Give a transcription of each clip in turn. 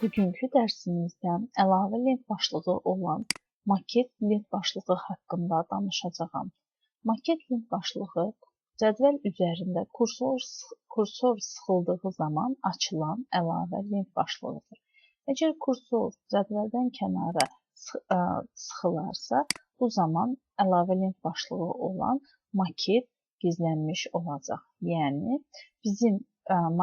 Bugünkü dərsimizdə əlavə lent başlığı olan maket lent başlığı haqqında danışacağam. Maket lent başlığı cədvəl üzərində kursor sıxıldığı zaman açılan əlavə lent başlığıdır. Əgər kursor cədvəldən kənara sıxılarsa, bu zaman əlavə lent başlığı olan maket gizlənmiş olacaq. Yəni, bizim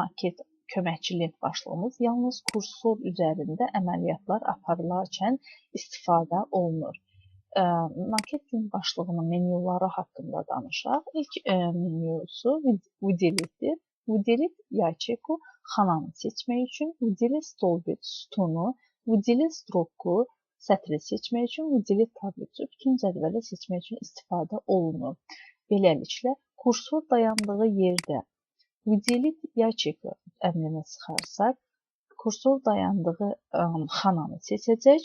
maket köməkçi lent başlığımız yalnız kursor üzərində əməliyyatlar aparılarkən istifadə olunur. Maket lent başlığının menyuları haqqında danışaq. İlk menyusu Выделitdir. Выделit yayçeku xananı seçmək üçün, Выделit stolbit sütunu, Выделit stroku sətri seçmək üçün, Выделit tablicu bütün cədvəli seçmək üçün istifadə olunur. Beləliklə, kursor dayandığı yerdə Выделit yayçeku əmrini sıxarsaq, kursor dayandığı xananı seçəcək.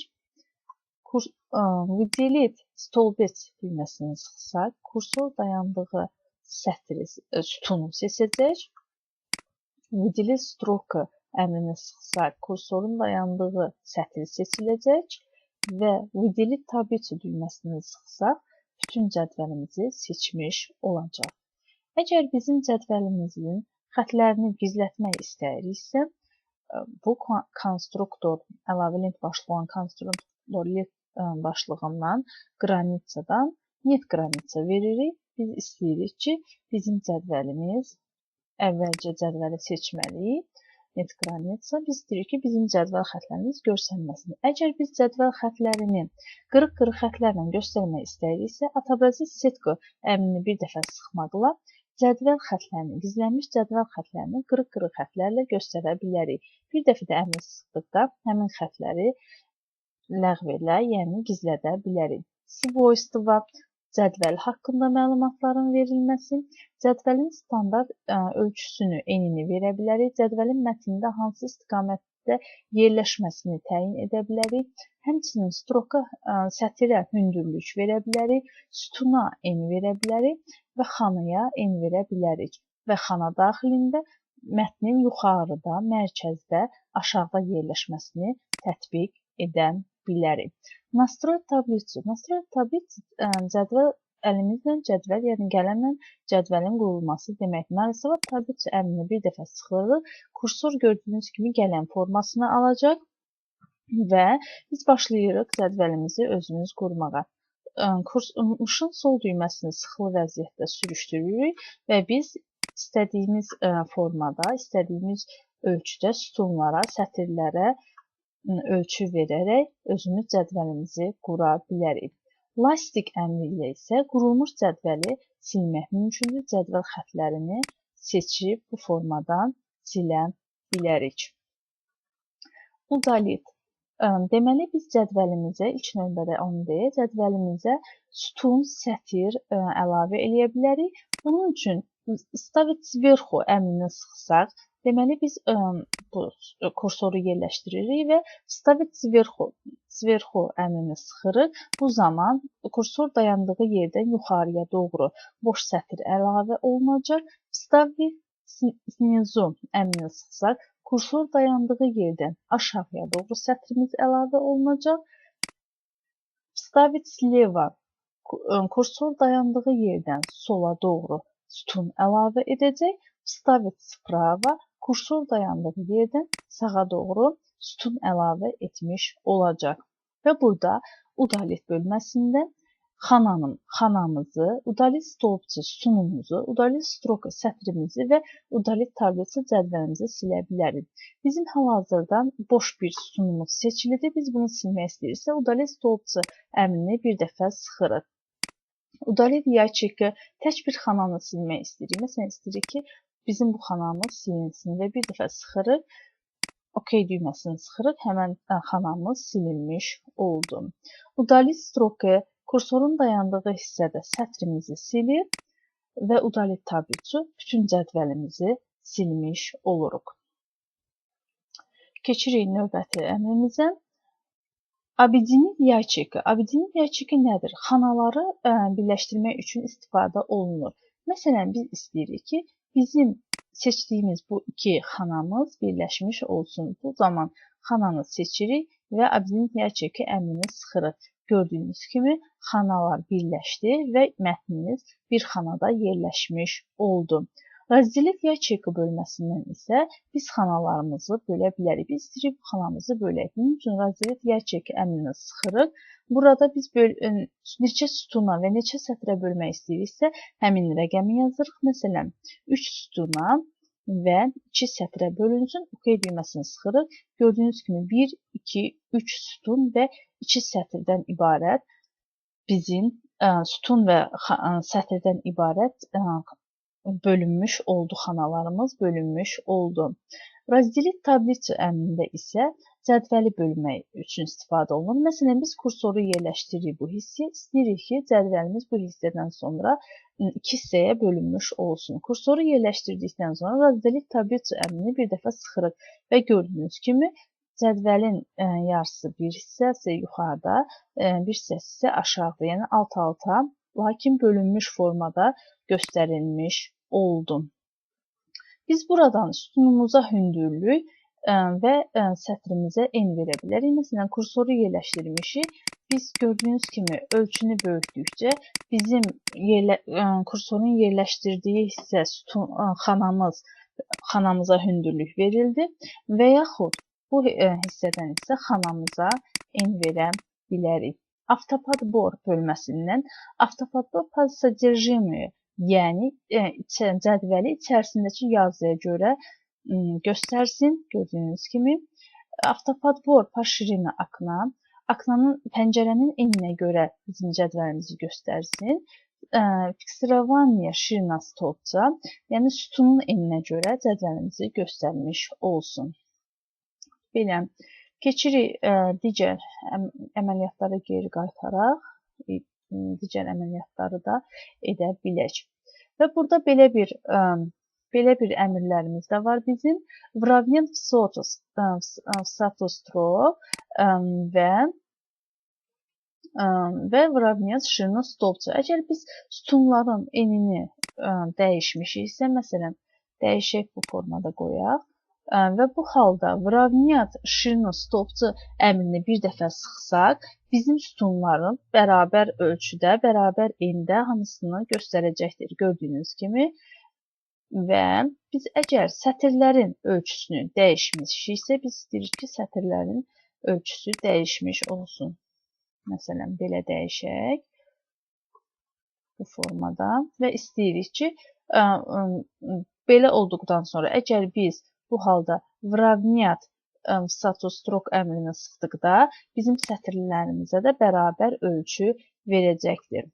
Выделit stolbit düyməsini sıxsaq, kursor dayandığı sütunu seçəcək. Выделit stroku əmrini sıxsaq, kursorun dayandığı sətri seçiləcək və Выделit tablicu düyməsini sıxsaq, bütün cədvəlimizi seçmiş olacaq. Əgər bizim cədvəlimizin xətlərini gizlətmək istəyiriksə, bu konstruktor, əlavə lent başlığı olan konstruktor lent başlığından qranitsadan net qranitsa veririk. Biz istəyirik ki, bizim cədvəlimiz əvvəlcə cədvəli seçməliyik. Net qranitsa. Biz istəyirik ki, bizim cədvəl xətlərimiz görsənməsin. Əgər biz cədvəl xətlərini qırıq-qırıq xətlərlə göstərmək istəyiriksə, Atabrazit setko əmrini bir dəfə sıxmaqla cədvəl xətlərini, gizlənmiş cədvəl xətlərini qırıq-qırıq xətlərlə göstərə bilərik. Bir dəfə də əmrini sıxdıqda həmin xətləri ləğv elə, yəni gizlədə bilərik. Svoystva, cədvəl haqqında məlumatların verilməsi, cədvəlin standart ölçüsünü, enini verə bilərik, cədvəlin mətnində hansı istiqamətdə yerləşməsini təyin edə bilərik, həmçinin stroka, sətirə hündürlük verə bilərik, sütuna en verə bilərik və xanaya en verə bilərik və xana daxilində mətnin yuxarıda, mərkəzdə, aşağıda yerləşməsini tətbiq edə bilərik. Nastroy tablicu. Nastroy tablicu cədvəl əlimizlə cədvəl, yəni qələmlə cədvəlin qurulması deməkdir. Narисовать tablicu əmrini bir dəfə sıxırıq. Kursor gördüyünüz kimi qələm formasını alacaq və biz başlayırıq cədvəlimizi özümüz qurmağa. Kursorun sol düyməsini sıxılı vəziyyətdə sürüşdürürük və biz istədiyimiz formada, istədiyimiz ölçüdə sütunlara, sətirlərə ölçü verərək özümüz cədvəlimizi qura bilərik. Lastik əmri ilə isə qurulmuş cədvəli silmək mümkündür. Cədvəl xətlərini seçib bu formadan silə bilərik. Udalit. Deməli, biz cədvəlimizə, ilk növbədə onu deyək, cədvəlimizə sütun, sətir əlavə eləyə bilərik. Bunun üçün stavit sverxu əmrini sıxsaq, deməli, biz bu kursoru yerləşdiririk və stavit sverxu əmrini sıxırıq. Bu zaman kursor dayandığı yerdən yuxarıya doğru boş sətir əlavə olunacaq. Stavit snizu əmrini sıxsaq, kursor dayandığı yerdən aşağıya doğru sətrimiz əlavə olunacaq. Stavit sleva, kursor dayandığı yerdən sola doğru sütun əlavə edəcək. Stavit sprava, kursor dayandığı yerdən sağa doğru sütun əlavə etmiş olacaq. Və burada udalit bölməsində xanamızı, udalit stolbcu sütunumuzu, udalit stroka sətrimizi və udalit tablicu cədvəlimizi silə bilərik. Bizim hal-hazırda boş bir sütunumuz seçilidir. Biz bunu silmək istəyirsə, udalit stolbcu əmrini bir dəfə sıxırıq. Udalit yayçeki tək bir xananı silmək istəyirik. Məsələn, istəyirik ki, bizim bu xanamız silinsin və bir dəfə sıxırıq. OK düyməsini sıxırıq. Həmən xanamız silinmiş oldu. Udalit stroku kursorun dayandığı hissədə sətrimizi silir və udalit tablicu bütün cədvəlimizi silmiş oluruq. Keçirik növbəti əmrimizə. Объединить yayçeki. Объединить yayçeki nədir? Xanaları birləşdirmək üçün istifadə olunur. Məsələn, biz istəyirik ki, bizim seçdiyimiz bu iki xanamız birləşmiş olsun. Bu zaman xananı seçirik və abidin yaçeki əmrini sıxırıq. Gördüyünüz kimi xanalar birləşdi və mətnimiz bir xanada yerləşmiş oldu. Razdelik yaçeki bölməsindən isə biz xanalarımızı bölə bilərik. Biz istəyirik bu xanamızı bölək. Bunun üçün razdelik yaçeki əmrini sıxırıq. Burada biz neçə sütuna və neçə sətrə bölmək istəyiriksə, həmin rəqəmi yazırıq. Məsələn, 3 sütuna və 2 sətrə bölünsün. OK düyməsini sıxırıq. Gördüyünüz kimi 1, 2, 3 sütun və 2 sətirdən ibarət bizim sütun və sətirdən ibarət bölünmüş oldu, xanalarımız bölünmüş oldu. Razdelik tablitsa əmrində isə cədvəli bölmək üçün istifadə olunur. Məsələn, biz kursoru yerləşdiririk bu hissəyə. İstəyirik ki, cədvəlimiz bu hissədən sonra 2 hissəyə bölünmüş olsun. Kursoru yerləşdirdikdən sonra razdelik tablitsa əmrini bir dəfə sıxırıq və gördüyünüz kimi cədvəlin yarısı bir hissəsi yuxarıda, bir hissəsi isə aşağıda, yəni alt-alta, lakin bölünmüş formada göstərilmiş oldu. Biz buradan sütunumuza hündürlük və sətrimizə en verə bilərik. Məsələn, kursoru yerləşdirmişik. Biz gördüyünüz kimi ölçünü böyütdükcə bizim kursorun yerləşdirdiyi hissə xanamıza hündürlük verildi və yaxud bu hissədən isə xanamıza en verə bilərik. Avtopodbor bölməsindən avtopodbor sodержимое, yəni cədvəli içərisindəki yazıya görə göstərsin. Gördüyünüz kimi avtopodbor поширено окна, pəncərənin eninə görə bizim cədvəlimizi göstərsin. Fiksирование ширина столбца, yəni sütunun eninə görə cədvəlimizi göstərmiş olsun. Belə, keçirik digər əməliyyatlara geri qaytaraq, digər əməliyyatları da edə bilək. Və burada belə bir əmrlərimiz də var bizim. Вравнен в статус строк və вравнен ширину столбца. Əgər biz sütunların enini dəyişmişiksə, məsələn, dəyişək bu formada qoyaq və bu halda вравнять ширину столбца əmrini bir dəfə sıxsaq, bizim sütunların bərabər ölçüdə, bərabər endə hamısını göstərəcəkdir. Gördüyünüz kimi və biz əgər sətirlərin ölçüsünü dəyişmişiksə, biz istəyirik ki, sətirlərin ölçüsü dəyişmiş olsun. Məsələn, belə dəyişək bu formada və istəyirik ki, belə olduqdan sonra əgər biz bu halda вравнять status stroke əmrini sıxdıqda bizim sətirlərimizə də bərabər ölçü verəcəkdir.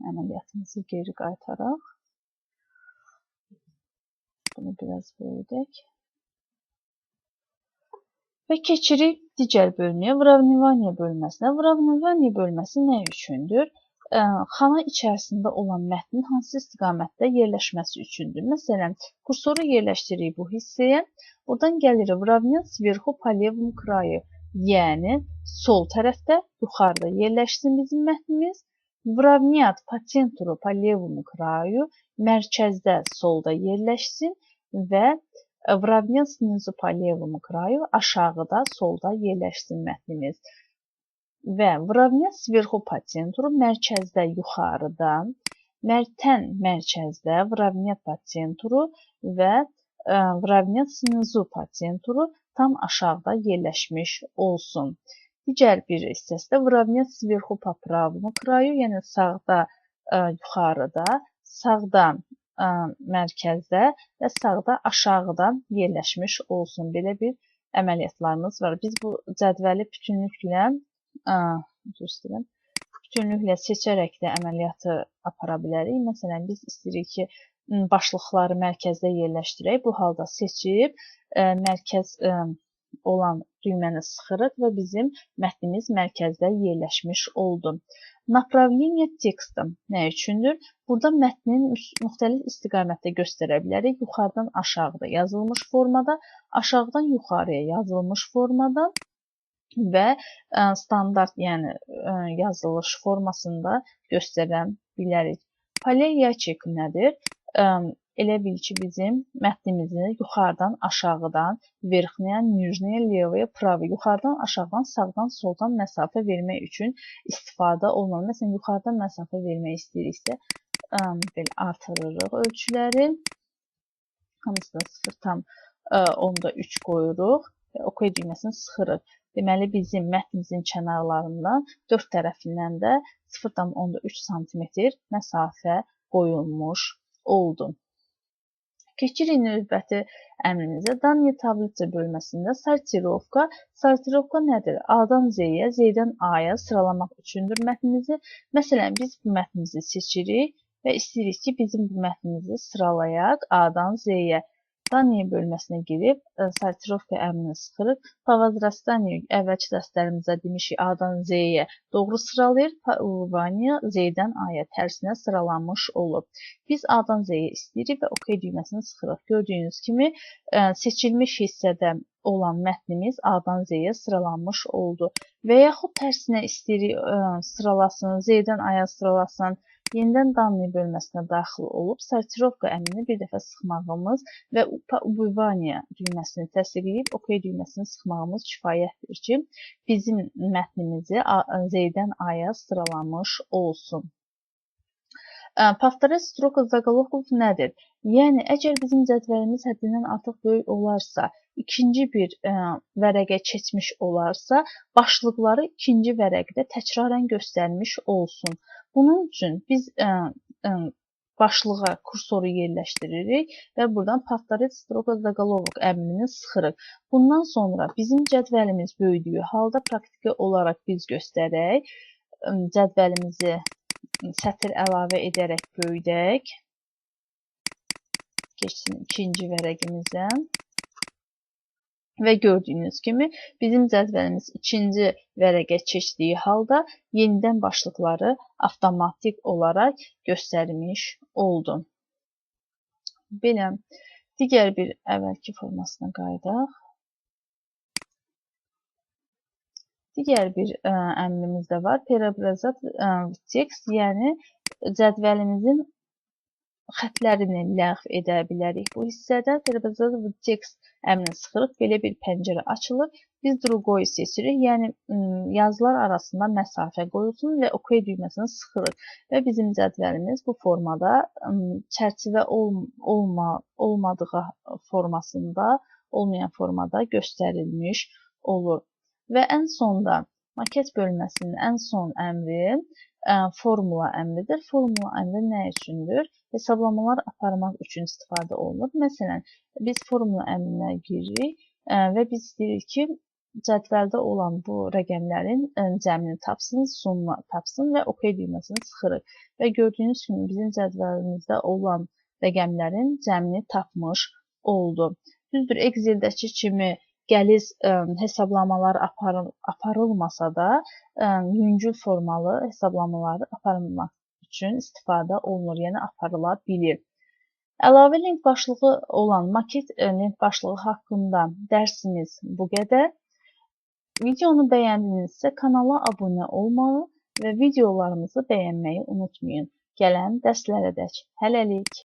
Əməliyyatımızı geri qaytaraq. Bunu biraz böyüdək. Və keçirik digər bölməyə, выравнивание bölməsinə. Выравнивание bölməsi nə üçündür? Xana içərisində olan mətnin hansı istiqamətdə yerləşməsi üçündür. Məsələn, kursoru yerləşdiririk bu hissəyə. Oradan gəlirik выравнять сверху по левому краю. Yəni, sol tərəfdə, yuxarıda yerləşsin bizim mətnimiz. Выравнять по центру по левому краю. Mərkəzdə, solda yerləşsin və выравнять снизу по левому краю. Aşağıda, solda yerləşsin mətnimiz. Və выравнять сверху по центру, mərkəzdə, yuxarıda, mərkəzdə, выравнять по центру və выравнять снизу по центру tam aşağıda yerləşmiş olsun. Digər bir hissəsi də выравнять сверху по правому краю, yəni sağda, yuxarıda, sağda, mərkəzdə və sağda, aşağıda yerləşmiş olsun. Belə bir əməliyyatlarımız var. Biz bu cədvəli bütünlüklə seçərək də əməliyyatı apara bilərik. Məsələn, biz istəyirik ki, başlıqları mərkəzdə yerləşdirək. Bu halda seçib, mərkəz olan düyməni sıxırıq və bizim mətnimiz mərkəzdə yerləşmiş oldu. Направление текста nə üçündür? Burada mətnin müxtəlif istiqamətdə göstərə bilərik. Yuxarıdan aşağıda yazılmış formada, aşağıdan yuxarıya yazılmış formada və standart, yəni yazılış formasında göstərə bilərik. Poley yaçek nədir? elə bil ki, bizim mətnimizi yuxarıdan aşağıdan, verxnaya, nijnaya, levaya, prava, yuxarıdan aşağıdan, sağdan, soldan məsafə vermək üçün istifadə olunur. Məsələn, yuxarıdan məsafə vermək istəyiriksə, belə artırırıq ölçüləri. Hamısına 0,3 qoyuruq və OK düyməsini sıxırıq. Deməli, bizim mətnimizin kənarlarından 4 tərəfindən də 0,3 sm məsafə qoyulmuş oldu. Keçirik növbəti əmrimizə. Daniya tablica bölməsində sortirovka. Sortirovka nədir? A-dan Z-yə, Z-dən A-ya sıralamaq üçündür mətnimizi. Məsələn, biz bu mətnimizi seçirik və istəyirik ki, bizim bu mətnimizi sıralayaq A-dan Z-yə. Daniya bölməsinə girib, sortirovka əmrini sıxırıq. Po возрастанию əvvəlki dərslərimizdə demişik, A-dan Z-yə doğru sıralayır. Po умножению Z-dən A-ya tərsinə sıralanmış olur. Biz A-dan Z-yə istəyirik və OK düyməsini sıxırıq. Gördüyünüz kimi, seçilmiş hissədə olan mətnimiz A-dan Z-yə sıralanmış oldu. Və yaxud tərsinə istəyirik, sıralasın, Z-dən A-ya sıralasın. Yenidən Daniya bölməsinə daxil olub, sortirovka əmrini bir dəfə sıxmağımız və po умножению düyməsini təsdiqləyib, OK düyməsini sıxmağımız kifayətdir ki, bizim mətnimizi Z-dən A-ya sıralamış olsun. Повторять строка заголовков nədir? Yəni, əgər bizim cədvəlimiz həddindən artıq böyük olarsa, ikinci bir vərəqə keçmiş olarsa, başlıqları ikinci vərəqdə təkrarən göstərmiş olsun. Bunun üçün biz başlığa kursoru yerləşdiririk və buradan повторять строка заголовок əmrini sıxırıq. Bundan sonra bizim cədvəlimiz böyüdüyü halda praktiki olaraq biz göstərək. Cədvəlimizi sətir əlavə edərək böyüdək. Keçsin ikinci vərəqimizə. Və gördüyünüz kimi, bizim cədvəlimiz ikinci vərəqə keçdiyi halda yenidən başlıqları avtomatik olaraq göstərmiş oldu. Belə, digər bir əvvəlki formasına qayıdaq. Digər bir əmrimiz də var. Преобразовать в текст, yəni cədvəlimizin xətlərini ləğv edə bilərik. Bu hissədə преобразовать в текст əmrini sıxırıq. Belə bir pəncərə açılır. Biz другой seçirik. Yəni, yazılar arasında məsafə qoyulsun və OK düyməsini sıxırıq. Və bizim cədvəlimiz bu formada çərçivə olmadığı formasında, olmayan formada göstərilmiş olur. Və ən sonda maket bölməsinin ən son əmri formula əmridir. Formula əmri nə üçündür? Hesablamalar aparmaq üçün istifadə olunur. Məsələn, biz formula əmrinə giririk və biz deyirik ki, cədvəldə olan bu rəqəmlərin cəmini tapsın, sonunu tapsın və OK düyməsini sıxırıq. Və gördüyünüz kimi, bizim cədvəlimizdə olan rəqəmlərin cəmini tapmış oldu. Düzdür, Excel-dəki kimi qəliz hesablamalar aparılmasa da, yüngül formalı hesablamaları aparmaq üçün istifadə olunur, yəni aparıla bilir. Əlavə link başlığı olan maket link başlığı haqqında dərsimiz bu qədər. Videonu bəyəndinizsə kanala abunə olmalı və videolarımızı bəyənməyi unutmayın. Gələn dərslərədək. Hələlik.